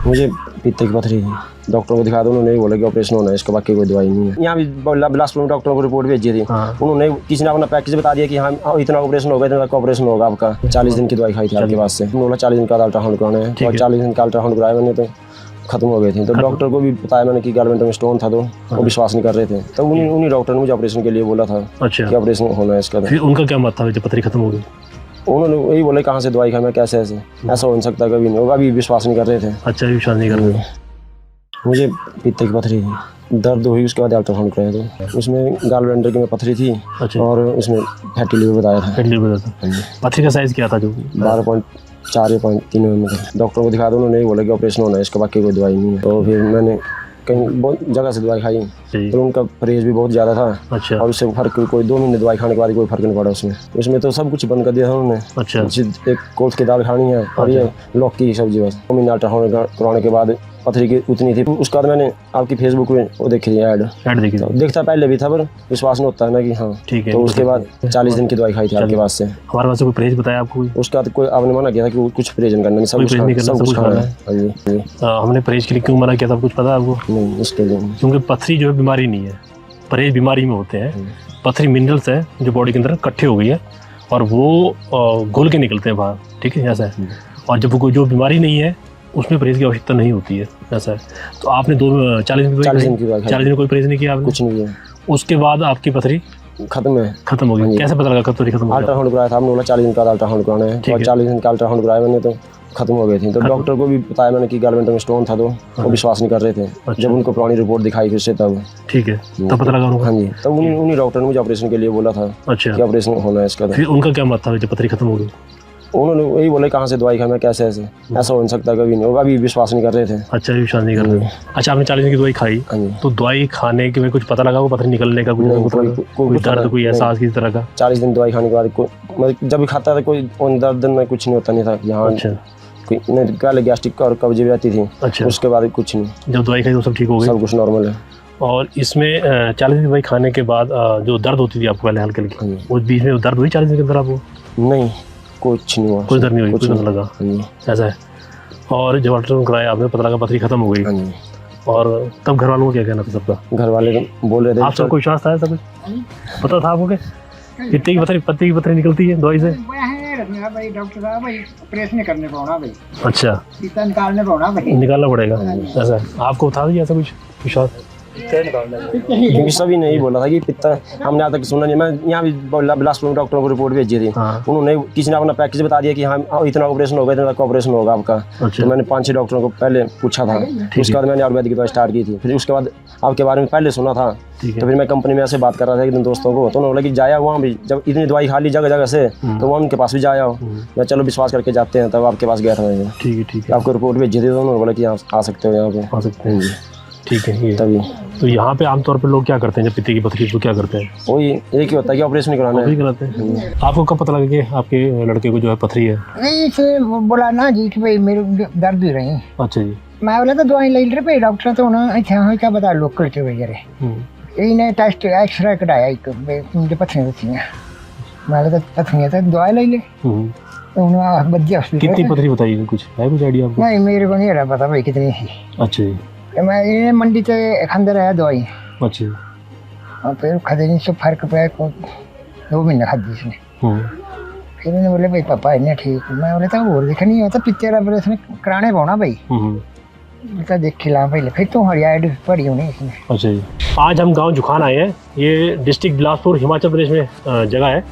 मुझे पित्ते की पथरी है। डॉक्टर को दिखा दो, उन्होंने बोला कि ऑपरेशन होना है, इसका बाकी कोई दवाई नहीं है। यहाँ भी बिलासपुर में डॉक्टरों को रिपोर्ट भेजी थी। उन्होंने किसी ने अपना पैकेज बता दिया कि हाँ इतना ऑपरेशन होगा, इतना ऑपरेशन होगा आपका। 40 दिन की दवाई खाई थी आपके पास से। बोला 40 दिन का अल्ट्रासाउंड कराना है, और 40 दिन का अल्ट्रासाउंड कराया मैंने तो खत्म हो गए थे। तो डॉक्टर को भी बताया मैंने कि गलमेंट में स्टोन था, तो वो विश्वास नहीं कर रहे थे। तो उन्हीं डॉक्टर ने मुझे ऑपरेशन के लिए बोला था कि ऑपरेशन होना है इसका। फिर उनका क्या मत था जब पथरी खत्म हो गई? उन्होंने वही बोला कहाँ से दवाई खाई, मैं कैसे ऐसे ऐसा हो नहीं सकता, कभी नहीं होगा। अभी विश्वास नहीं कर रहे थे। अच्छा, विश्वास नहीं कर रहे थे। मुझे पित्ते की पथरी है, दर्द हुई, उसके बाद अल्ट्रासाउंड कराया तो उसमें गाल ब्लैंडर की में पथरी थी। अच्छा। और उसमें फैटी लिवर बताया था। फैटी लिवर था। पथरी का साइज क्या था? जो 12.4 या 0.3 में। डॉक्टर को दिखा दो, उन्होंने बोला कि ऑपरेशन होना है, इसका बाकी कोई दवाई नहीं है। तो फिर मैंने कहीं बहुत जगह से दवाई खाई, तो उनका परहेज भी बहुत ज़्यादा था। अच्छा। और उससे फर्क कोई 2 महीने दवाई खाने के बाद कोई फर्क नहीं पड़ा उसमें तो सब कुछ बंद कर दिया था उन्होंने। अच्छा। एक कोल्थ की दाल खानी है और ये लौकी की सब्जी बस। 2 महीने अल्ट्रासाउंड कराने के बाद पथरी की उतनी थी। उसके बाद मैंने आपकी फेसबुक में वो देखी ऐड देखी थी। देखता पहले भी था, पर विश्वास नहीं होता है ना कि हाँ ठीक है। तो उसके बाद 40 दिन की दवाई खाई थी आपके पास से। हमारे पास कोई परहेज बताया आपको? उसके बाद कोई आपने मना किया था कि कुछ परहेज नहीं करना, सब कुछ खाना है। हमने परहेज के लिए क्यों मना किया था, कुछ पता है आपको? नहीं, उसके लिए क्योंकि पथरी जो है बीमारी नहीं है, परहेज बीमारी में होते हैं। पथरी मिनरल्स है जो बॉडी के अंदर इकट्ठे हो गई है और वो घुल के निकलते हैं बाहर, ठीक है, ऐसा है। और जब कोई जो बीमारी नहीं है उसमें परहेज की आवश्यकता नहीं होती है, ऐसा है। तो आपने 40 दिन कोई परहेज नहीं किया आपने? कुछ नहीं किया। उसके बाद आपकी पथरी खत्म हो गई। कैसे पता लगा पथरी खत्म हो गई? अल्ट्रासाउंड कराया था, हमने बोला 40 दिन का अल्ट्रासाउंड कराना है, और 40 दिन का अल्ट्रासाउंड कराया मैंने तो खत्म हो गए थे। तो डॉक्टर को भी बताया मैंने कि गलमेंट में स्टोन था, तो वो विश्वास नहीं कर रहे थे। जब उनको पुरानी रिपोर्ट दिखाई फिर से तब ठीक है, तब पता लगा उनको। हाँ जी, तब उन्हीं डॉक्टर ने मुझे ऑपरेशन के लिए बोला था। अच्छा। कि ऑपरेशन होना है इसका। फिर उनका क्या मत था जब पथरी खत्म हो गई? उन्होंने वही बोला कहाँ से दवाई खाई, मैं कैसे ऐसे ऐसा हो नहीं सकता, कभी नहीं होगा। अभी विश्वास नहीं कर रहे थे। अच्छा, विश्वास नहीं कर रहे थे। अच्छा, आपने 40 दिन की दवाई खाई, तो दवाई खाने के में कुछ पता लगा वो पथरी निकलने का? कोई दर्द, कोई एहसास किसी तरह का? 40 दिन दवाई खाने के बाद जब भी खाता था कोई दर्द में कुछ नहीं होता नहीं था यहाँ। अच्छा। पहले गैस्ट्रिक और कब्ज भी रहती थी। अच्छा। उसके बाद कुछ नहीं, जब दवाई खाई तो सब ठीक हो गया, सब कुछ नॉर्मल है। और इसमें 40 दिन दवाई खाने के बाद जो दर्द होती थी आपको पहले हल्की हल्की, उस बीच में दर्द हुई 40 दिन के अंदर आपको? नहीं, कुछ नहीं हुआ। कोई दर्द नहीं हुई, कुछ नहीं लगा, ऐसा है। और जब अल्ट्रासाउंड कराया आपने, पता लगा पथरी खत्म हो गई। और तब घर वालों को क्या कहना था सबका? घर वाले बोल रहे थे। आप सबको विश्वास था? सब पता था आपको पित्ते की पथरी निकलती है दवाई से? भाई डॉक्टर साहब, भाई ऑपरेशन करने पाऊंगा भाई। अच्छा, पित्ता निकालना पड़ेगा, ऐसा है। आपको था ऐसा कुछ विश्वास? क्योंकि सभी ने ही बोला था कि पित्ता, हमने आज तक सुना नहीं। मैं यहाँ भी बिलासपुर में डॉक्टरों को रिपोर्ट भेजी थी। उन्होंने किसी ने अपना पैकेज बता दिया कि हाँ इतना ऑपरेशन होगा, इतना ऑपरेशन होगा आपका। तो मैंने 5-6 डॉक्टरों को पहले पूछा था। उसके बाद मैंने आयुर्वेदिक दवाई स्टार्ट की थी। फिर उसके बाद आपके बारे में पहले सुना था, तो फिर मैं कंपनी में ऐसे बात कर रहा था एक दिन दोस्तों को, तो उन्होंने बोला कि जाया वहाँ भी, जब इतनी दवाई खा ली जगह जगह से, तो वहाँ उनके पास भी जाया हो। मैं चलो विश्वास करके जाते हैं, तब आपके पास गया था मैं। ठीक है। आपको रिपोर्ट भेजी थी, तो उन्होंने बोला कि आ सकते हो यहाँ पे, आ सकते हैं। ठीक है, ये तभी। तो यहाँ पे आमतौर पर लोग क्या करते हैं जब पित्ते की पथरी तो क्या करते हैं? वही एक ही होता है कि ऑपरेशन कराना है। कराते हैं। आपको कब पता लगा कि आपके लड़के को जो है पथरी है? नहीं, से बोला ना जी कि भाई मेरे दर्द ही रही। अच्छा जी। मैं बोला तो दवाई ले रहे डॉक्टर, तो उन्होंने अच्छा क्या बता लोकल च इन्हें टेस्ट एक्सरे कटाया एक मुझे पथरियाँ दसियाँ। मैं तो पथरियाँ तो दवाई ले तो उन्होंने बच्चे हॉस्पिटल। कितनी पथरी बताइए, कुछ है कुछ आइडिया आपको? नहीं, मेरे को नहीं रहा पता भाई कितनी थी। अच्छा जी। मैं इन्हें मंडी से खाते रहा दवाई। अच्छा। और फिर खाते नहीं, सब फर्क पे 2 महीने खादी इसने। फिर उन्होंने बोले भाई पापा इन्हें ठीक। मैं बोले तो और देखा नहीं होता, पित्ते का ऑपरेशन कराने पाना भाई। तो देख खिला पहले, फिर तो हरियाणा पड़ी होनी इसमें। अच्छा जी। आज हम गांव जुखान आए हैं। ये डिस्ट्रिक्ट बिलासपुर हिमाचल प्रदेश में जगह है।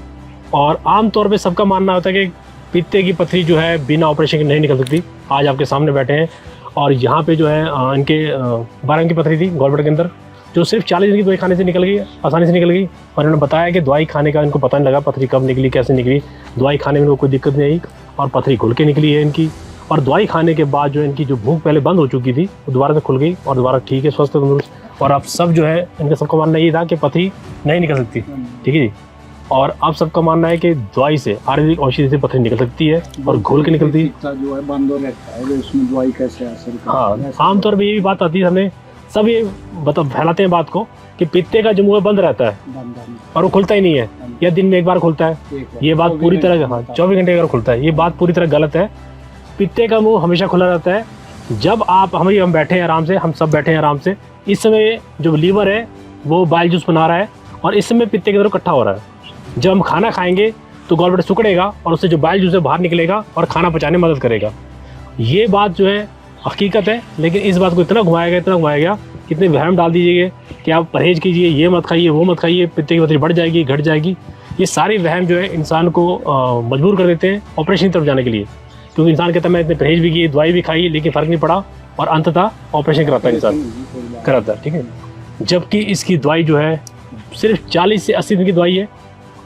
और आमतौर पे सबका मानना होता है कि पित्ते की पथरी जो है बिना ऑपरेशन के नहीं निकल सकती। आज आपके सामने बैठे हैं और यहाँ पे जो है इनके 12 की पथरी थी गॉलब्लैडर के अंदर, जो सिर्फ 40 दिन की दवाई खाने से निकल गई, आसानी से निकल गई। और इन्होंने बताया कि दवाई खाने का इनको पता नहीं लगा पथरी कब निकली, कैसे निकली। दवाई खाने में इनको कोई दिक्कत नहीं आई और पथरी खुल के निकली है इनकी। और दवाई खाने के बाद जो इनकी जो भूख पहले बंद हो चुकी थी वो दोबारा से खुल गई और दोबारा ठीक है, स्वस्थ तंदुरुस्त। और अब सब जो है इनका सबका मानना ये था कि पथरी नहीं निकल सकती, ठीक है जी। और अब सबका मानना है कि दवाई से, आयुर्वेदिक औषधि से पथरी निकल सकती है और घोल के निकलती है। जो है बंद हो रहता है, उसमें दवाई कैसे असर करती है? हाँ, आमतौर पर ये भी बात आती है, हमने सब ये फैलाते हैं बात को कि पित्ते का जो मुँह बंद रहता है और वो खुलता ही नहीं है, या दिन में एक बार खुलता है। ये बात पूरी तरह, हाँ 24 घंटे अगर खुलता है, ये बात पूरी तरह गलत है। पित्ते का मुँह हमेशा खुला रहता है जब आप हम बैठे हैं आराम से, हम सब बैठे हैं आराम से, इस समय जो लीवर है वो बाइल जूस बना रहा है और इस समय पित्ते की तरफ इकट्ठा हो रहा है। जब हम खाना खाएंगे तो गॉल ब्लैडर सिकुड़ेगा और उससे जो बाइल जूस है बाहर निकलेगा और खाना पचाने में मदद करेगा। ये बात जो है हकीकत है, लेकिन इस बात को इतना घुमाया गया, कितने वहम डाल दीजिए कि आप परहेज कीजिए, ये मत खाइए, वो मत खाइए, पित्ते की पथरी बढ़ जाएगी, घट जाएगी। ये सारे वहम जो है इंसान को मजबूर कर देते हैं ऑपरेशन की तरफ जाने के लिए, क्योंकि इंसान कहता है मैं इतने परहेज भी किए, दवाई भी खाई, लेकिन फ़र्क नहीं पड़ा और अंततः ऑपरेशन कराता है इंसान, कराता है। ठीक है, जबकि इसकी दवाई जो है सिर्फ 40 से 80 दिन की दवाई है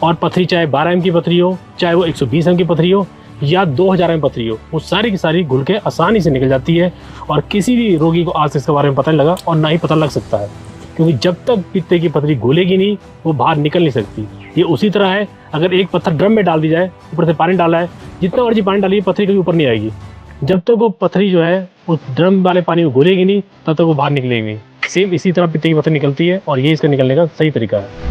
और पथरी चाहे 12 एम की पथरी हो, चाहे वो 120 एम की पथरी हो या 2000 एम पथरी हो, वो सारी की सारी घुल के आसानी से निकल जाती है और किसी भी रोगी को आज इसके बारे में पता नहीं लगा और ना ही पता लग सकता है, क्योंकि जब तक पित्ते की पथरी घुलेगी नहीं वो बाहर निकल नहीं सकती। ये उसी तरह है, अगर एक पत्थर ड्रम में डाल दी जाए, ऊपर से पानी डाला है, जितना मर्जी पानी डालिए पथरी कभी ऊपर नहीं आएगी। जब तक वो पथरी जो है उस ड्रम वाले पानी में घुलेगी नहीं तब तक वो बाहर निकलेगी। सेम इसी तरह पित्ते की पथरी निकलती है और ये इसका निकलने का सही तरीका है।